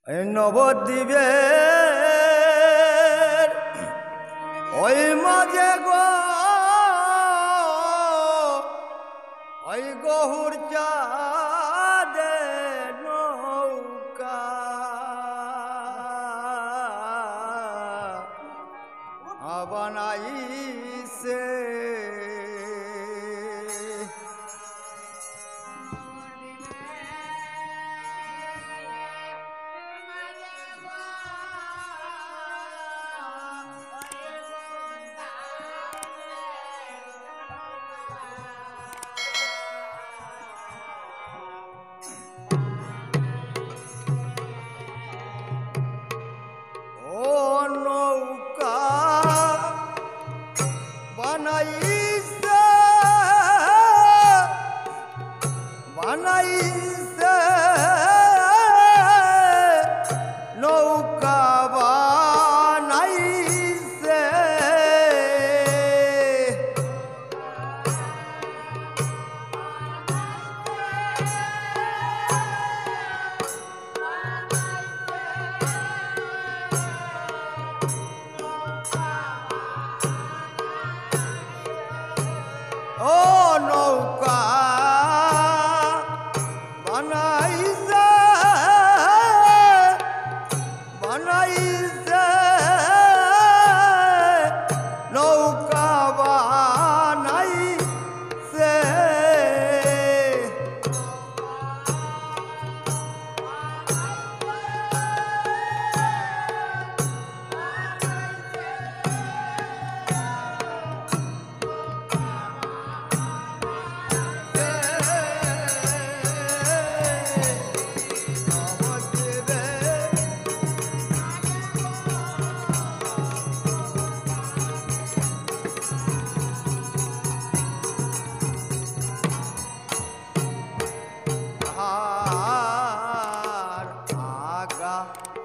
এই নবদ্বীপের ওই মাঝে গো ওই গহুর চাঁদে নৌকা বানাইছে বানাইছে নৌকা বানাইছে ও নৌকা বানাইছে বানাইছে নৌকা বানাইছে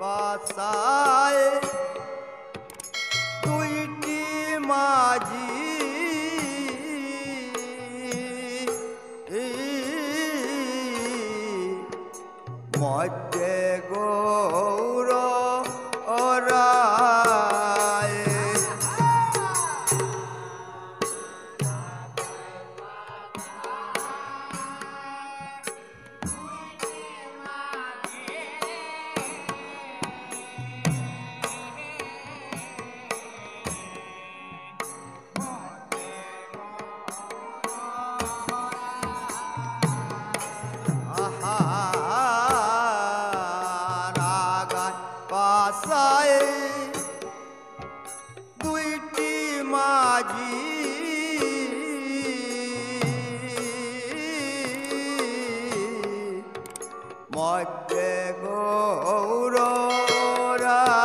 পাশায় দুইটি মাঝি মধ্যে গৌর রায় পাশায় দুইটি মাঝি মধ্যে গৌর রায়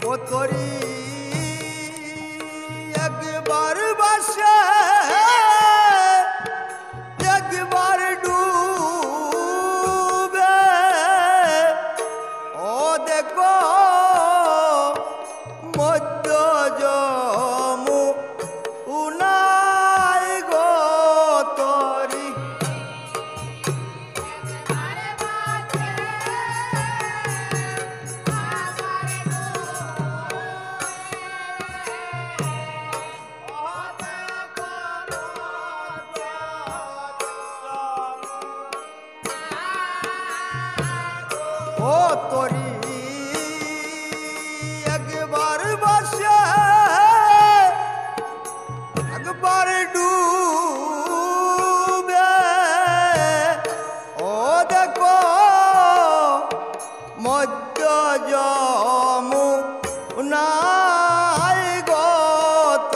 ও তোরি একবার বাসে একবার ডুবে ও দেখো মধ্য যমু উনাই গো তোরি ও তোরি একবার বসে একবার ডুবে ও দেখো মধ্য যমু নাই গত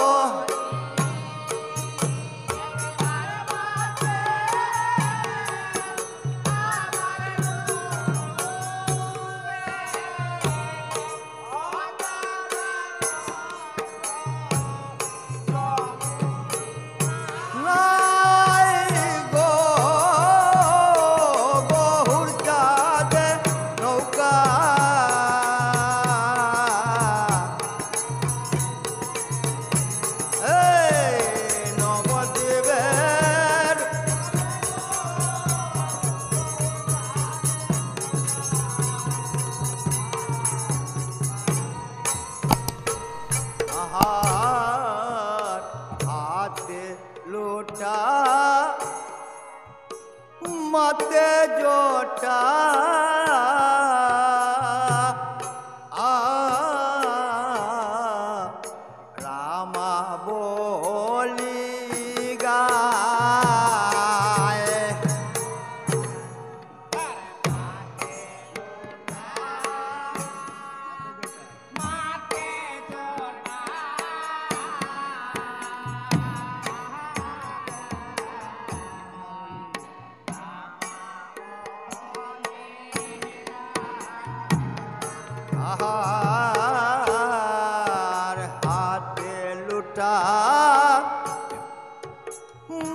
হাতে লোটা মাতে জটা রামা বলি গায় আহার হাতে লুটা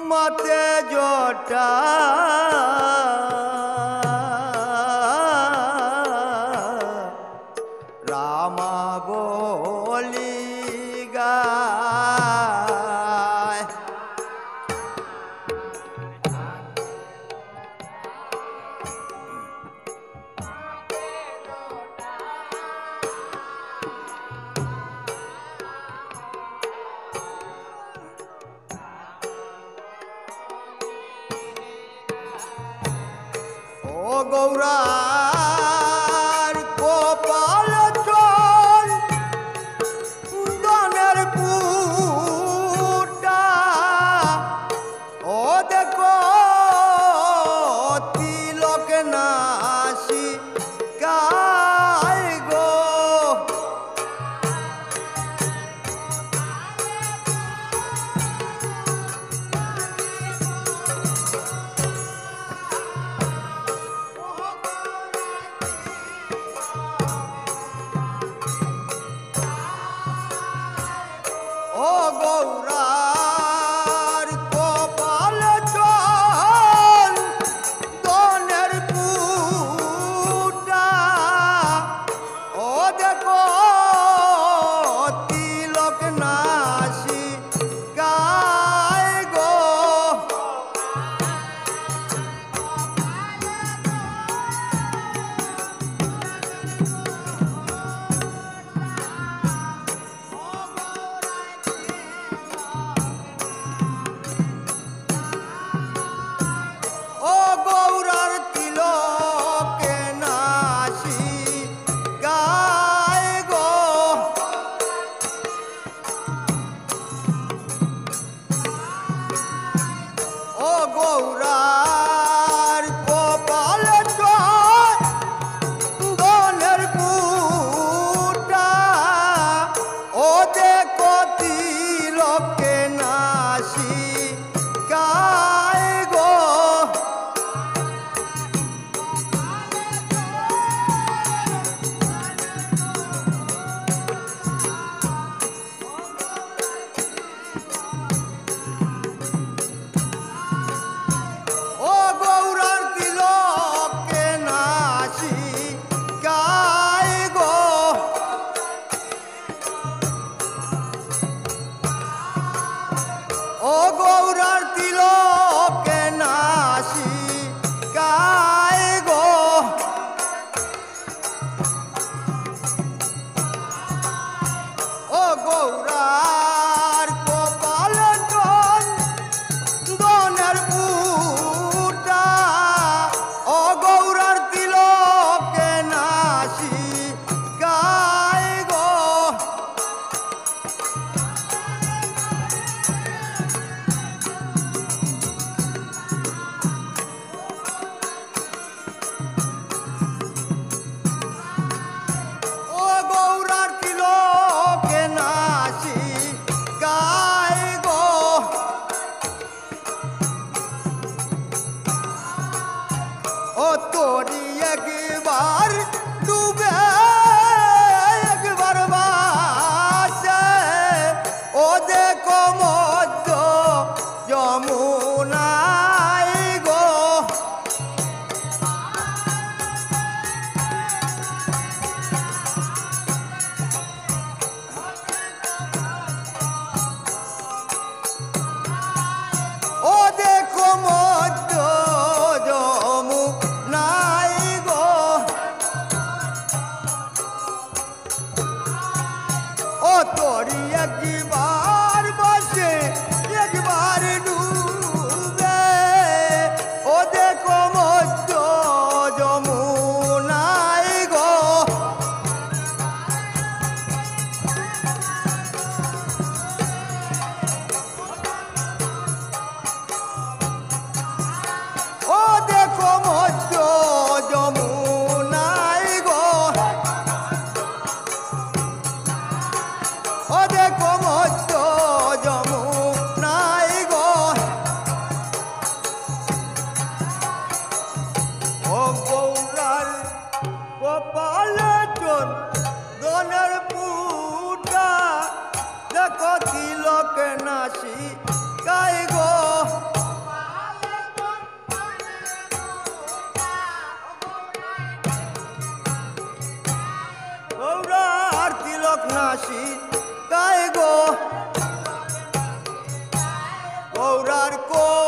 মাতে জটা রামা বলি গায় ও গৌরার কপাল চল গানের পুটা ও দেখো তিলক নাসি গায় গো ও গৌরার কপাল চল দনের পুটা ও দেখো তিলক নাসি গায় গো ও গৌরার তিলকে নাসি গায় গো ও গৌরার কপাল চল দনের পুটা ও দেখো তিলকে নাসি গায় গো ও গৌরার তিলকে নাসি গায় গো ও গৌরার তিলকে নাসি গায় গো ও গৌরার কপাল চল দনের পুটা ও গৌরার তিলকে নাসি গায় গো গৌরার কো